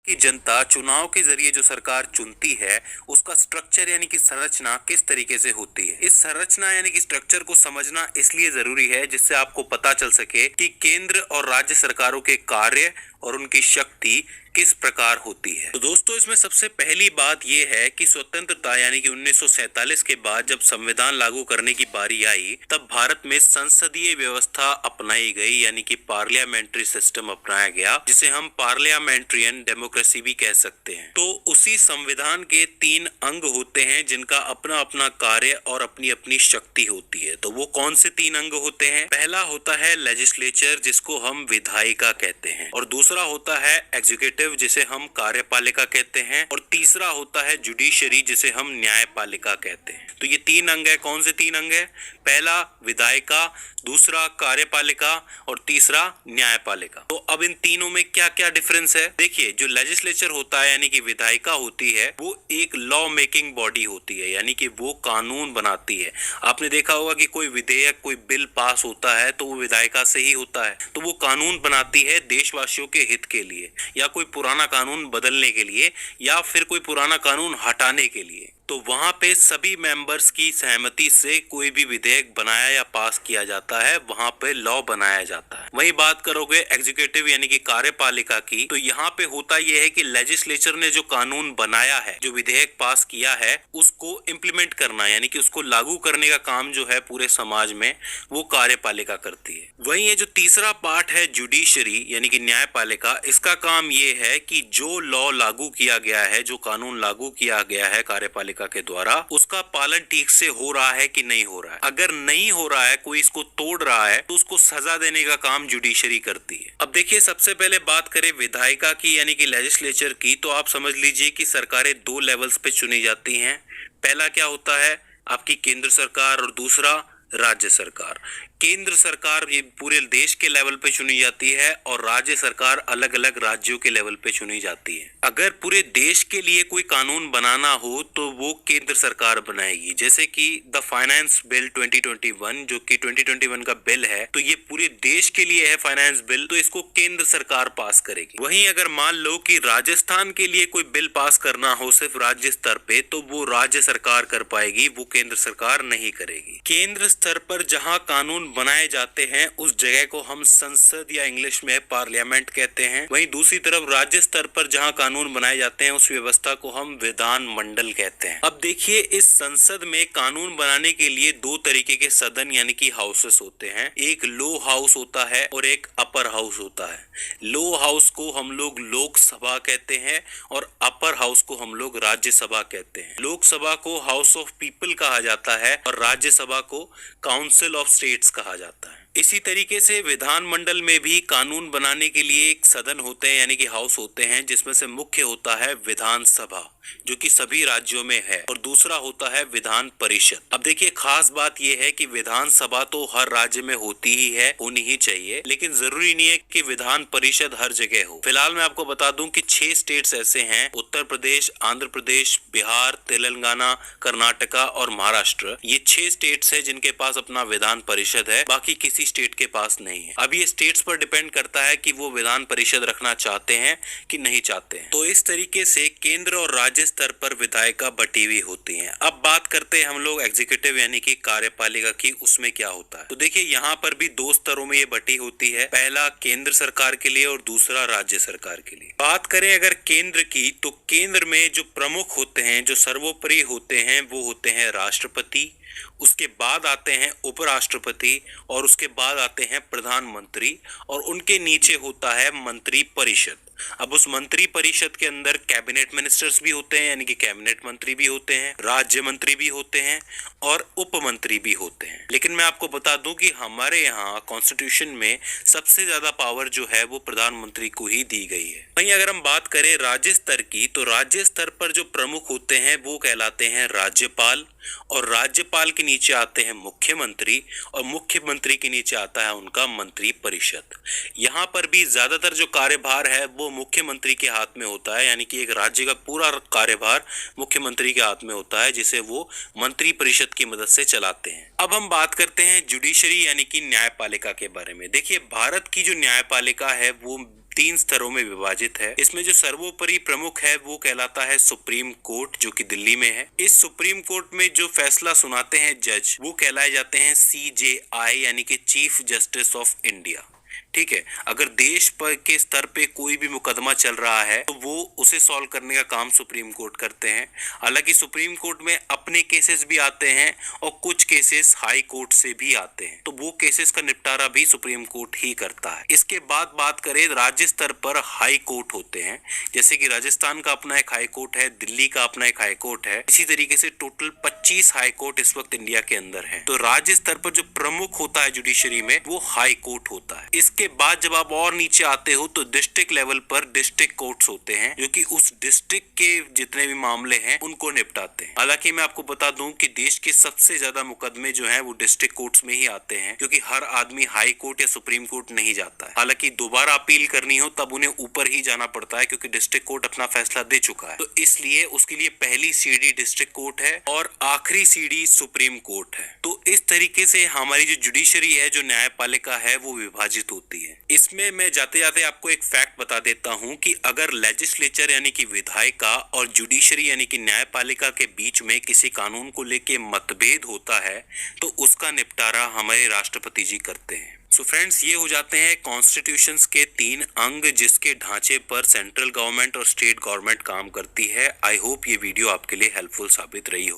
कि जनता चुनाव के जरिए जो सरकार चुनती है उसका स्ट्रक्चर यानी कि संरचना किस तरीके से होती है। इस संरचना यानी कि स्ट्रक्चर को समझना इसलिए जरूरी है जिससे आपको पता चल सके कि केंद्र और राज्य सरकारों के कार्य और उनकी शक्ति किस प्रकार होती है। तो दोस्तों, इसमें सबसे पहली बात यह है कि स्वतंत्रता यानी कि 1947 के बाद जब संविधान लागू करने की बारी आई तब भारत में संसदीय व्यवस्था अपनाई गई यानी कि पार्लियामेंट्री सिस्टम अपनाया गया, जिसे हम पार्लियामेंट्रियन डेमोक्रेसी भी कह सकते हैं। तो उसी संविधान के 3 अंग होते हैं जिनका अपना अपना कार्य और अपनी अपनी शक्ति होती है। तो वो कौन से 3 अंग होते हैं? पहला होता है लेजिस्लेचर, जिसको हम विधायिका कहते हैं, और दूसरा होता है एग्जीक्यूटिव, जिसे हम कार्यपालिका कहते हैं, और तीसरा होता है जुडिशरी, जिसे हम न्यायपालिका कहते हैं। तो ये 3 अंग है। कौन से 3 अंग है? पहला विधायिका, दूसरा कार्यपालिका और तीसरा न्यायपालिका। तो अब इन तीनों में क्या क्या डिफरेंस है? देखिए, जो लेजिस्लेचर होता है यानी कि विधायिका होती है, वो एक लॉ मेकिंग बॉडी होती है, यानी कि वो कानून बनाती है। आपने देखा होगा कि कोई विधेयक, कोई बिल पास होता है तो वो विधायिका से ही होता है। तो वो कानून बनाती है देशवासियों के हित के लिए, या कोई पुराना कानून बदलने के लिए, या फिर कोई पुराना कानून हटाने के लिए। तो वहां पे सभी मेंबर्स की सहमति से कोई भी विधेयक बनाया या पास किया जाता है, वहां पे लॉ बनाया जाता है। वही बात करोगे एग्जीक्यूटिव यानी कि कार्यपालिका की, तो यहाँ पे होता यह है कि लेजिस्लेचर ने जो कानून बनाया है, जो विधेयक पास किया है, उसको इम्प्लीमेंट करना यानी कि उसको लागू करने का काम जो है पूरे समाज में, वो कार्यपालिका करती है। वही ये जो तीसरा पार्ट है जुडिशरी यानी कि न्यायपालिका, इसका काम ये है कि जो लॉ लागू किया गया है, जो कानून लागू किया गया है कार्यपालिका के द्वारा, उसका पालन ठीक से हो रहा है कि नहीं हो रहा है। अगर नहीं हो रहा है, कोई इसको तोड़ रहा है, तो उसको सजा देने का काम जुडिशरी करती है। अब देखिए, सबसे पहले बात करें विधायिका की यानी कि लेजिस्लेचर की, तो आप समझ लीजिए कि सरकारें 2 लेवल्स पे चुनी जाती हैं। पहला क्या होता है? आपकी केंद्र सरकार, और दूसरा राज्य सरकार। केंद्र सरकार ये पूरे देश के लेवल पे चुनी जाती है, और राज्य सरकार अलग अलग राज्यों के लेवल पे चुनी जाती है। अगर पूरे देश के लिए कोई कानून बनाना हो तो वो केंद्र सरकार बनाएगी। जैसे कि द फाइनेंस बिल 2021, जो कि 2021 का बिल है, तो ये पूरे देश के लिए है फाइनेंस बिल, तो इसको केंद्र सरकार पास करेगी। वहीं अगर मान लो कि राजस्थान के लिए कोई बिल पास करना हो सिर्फ राज्य स्तर पे, तो वो राज्य सरकार कर पाएगी, वो केंद्र सरकार नहीं करेगी। केंद्र स्तर पर जहां कानून बनाए जाते हैं उस जगह को हम संसद या इंग्लिश में पार्लियामेंट कहते हैं। वहीं दूसरी तरफ राज्य स्तर पर जहां कानून बनाए जाते हैं उस व्यवस्था को हम विधान मंडल कहते हैं। अब देखिए, इस संसद में कानून बनाने के लिए 2 तरीके के सदन यानी कि हाउसेस होते हैं। एक लो हाउस होता है और एक अपर हाउस होता है। लो हाउस को हम लोग लोकसभा कहते हैं और अपर हाउस को हम लोग राज्यसभा कहते हैं। लोकसभा को हाउस ऑफ पीपल कहा जाता है और राज्यसभा को काउंसिल ऑफ स्टेट्स कहा जाता है। इसी तरीके से विधानमंडल में भी कानून बनाने के लिए एक सदन होते हैं यानी कि हाउस होते हैं, जिसमें से मुख्य होता है विधानसभा, जो कि सभी राज्यों में है, और दूसरा होता है विधान परिषद। अब देखिए, खास बात यह है कि विधानसभा तो हर राज्य में होती ही है, होनी ही चाहिए, लेकिन जरूरी नहीं है कि विधान परिषद हर जगह हो। फिलहाल मैं आपको बता दूं कि 6 स्टेट्स ऐसे हैं, उत्तर प्रदेश, आंध्र प्रदेश, बिहार, तेलंगाना, कर्नाटका और महाराष्ट्र। ये 6 स्टेट्स है जिनके पास अपना विधान परिषद है, बाकी किसी स्टेट के पास नहीं है। अब ये स्टेट्स पर डिपेंड करता है कि वो विधान परिषद रखना चाहते हैं कि नहीं चाहते हैं। तो इस तरीके से केंद्र और राज्य स्तर पर विधायिका बटी हुई होती हैं। अब बात करते हैं हम लोग एग्जीक्यूटिव यानी कि कार्यपालिका की, उसमें क्या होता है। तो देखिए, यहाँ पर भी 2 स्तरों में ये बटी होती है, पहला केंद्र सरकार के लिए और दूसरा राज्य सरकार के लिए। बात करें अगर केंद्र की, तो केंद्र में जो प्रमुख होते हैं, जो सर्वोपरि होते हैं, वो होते हैं राष्ट्रपति, उसके बाद आते हैं उपराष्ट्रपति, और उसके बाद आते हैं प्रधानमंत्री, और उनके नीचे होता है मंत्री परिषद। अब उस मंत्री परिषद के अंदर कैबिनेट मिनिस्टर्स भी होते हैं यानी कि कैबिनेट मंत्री भी होते हैं, राज्य मंत्री भी होते हैं और उप मंत्री भी होते हैं। लेकिन मैं आपको बता दूं कि हमारे यहाँ कॉन्स्टिट्यूशन में सबसे ज्यादा पावर जो है वो प्रधानमंत्री को ही दी गई है। वहीं अगर हम बात करें राज्य स्तर की, तो राज्य स्तर पर जो प्रमुख होते हैं वो कहलाते हैं राज्यपाल, और राज्यपाल के नीचे आते हैं मुख्यमंत्री, और मुख्यमंत्री के नीचे आता है उनका मंत्री परिषद। यहाँ पर भी ज्यादातर जो कार्यभार है वो मुख्यमंत्री के हाथ में होता है, यानी कि एक राज्य का पूरा कार्यभार मुख्यमंत्री के हाथ में होता है, जिसे वो मंत्री परिषद की मदद से चलाते हैं। अब हम बात करते हैं जुडिशरी यानी कि न्यायपालिका के बारे में। देखिए, भारत की जो न्यायपालिका है वो 3 स्तरों में विभाजित है। इसमें जो सर्वोपरि प्रमुख है वो कहलाता है सुप्रीम कोर्ट, जो कि दिल्ली में है। इस सुप्रीम कोर्ट में जो फैसला सुनाते हैं जज, वो कहलाए जाते हैं CJI यानी कि चीफ जस्टिस ऑफ इंडिया। ठीक है, अगर देश पर के स्तर पे कोई भी मुकदमा चल रहा है तो वो उसे सॉल्व करने का काम सुप्रीम कोर्ट करते हैं। हालांकि सुप्रीम कोर्ट में अपने केसेस भी आते हैं और कुछ केसेस हाई कोर्ट से भी आते हैं, तो वो केसेस का निपटारा भी सुप्रीम कोर्ट ही करता है। इसके बाद बात करें राज्य स्तर पर हाई कोर्ट होते हैं, जैसे कि राजस्थान का अपना एक हाई कोर्ट है, दिल्ली का अपना एक हाई कोर्ट है। इसी तरीके से टोटल 25 हाई कोर्ट इस वक्त इंडिया के अंदर है। तो राज्य स्तर पर जो प्रमुख होता है जुडिशरी में वो हाई कोर्ट होता है। इसके बाद जब आप और नीचे आते हो तो डिस्ट्रिक्ट लेवल पर डिस्ट्रिक्ट कोर्ट्स होते हैं, जो कि उस डिस्ट्रिक्ट के जितने भी मामले हैं उनको निपटाते हैं। हालांकि मैं आपको बता दूं कि देश के सबसे ज्यादा मुकदमे जो हैं वो डिस्ट्रिक्ट कोर्ट्स में ही आते हैं, क्योंकि हर आदमी हाई कोर्ट या सुप्रीम कोर्ट नहीं जाता है। हालांकि दोबारा अपील करनी हो तब उन्हें ऊपर ही जाना पड़ता है, क्योंकि डिस्ट्रिक्ट कोर्ट अपना फैसला दे चुका है। तो इसलिए उसके लिए पहली सीढ़ी डिस्ट्रिक्ट कोर्ट है और आखिरी सीढ़ी सुप्रीम कोर्ट है। तो इस तरीके से हमारी जो जुडिशरी है, जो न्यायपालिका है, वो विभाजित होती है। इसमें मैं जाते जाते आपको एक फैक्ट बता देता हूं कि अगर लेजिस्लेचर यानी कि विधायिका और जुडिशरी यानी कि न्यायपालिका के बीच में किसी कानून को लेके मतभेद होता है तो उसका निपटारा हमारे राष्ट्रपति जी करते हैं। सो फ्रेंड्स, ये हो जाते हैं कॉन्स्टिट्यूशंस के 3 अंग जिसके ढांचे पर सेंट्रल गवर्नमेंट और स्टेट गवर्नमेंट काम करती है। आई होप ये वीडियो आपके लिए हेल्पफुल साबित रही हो।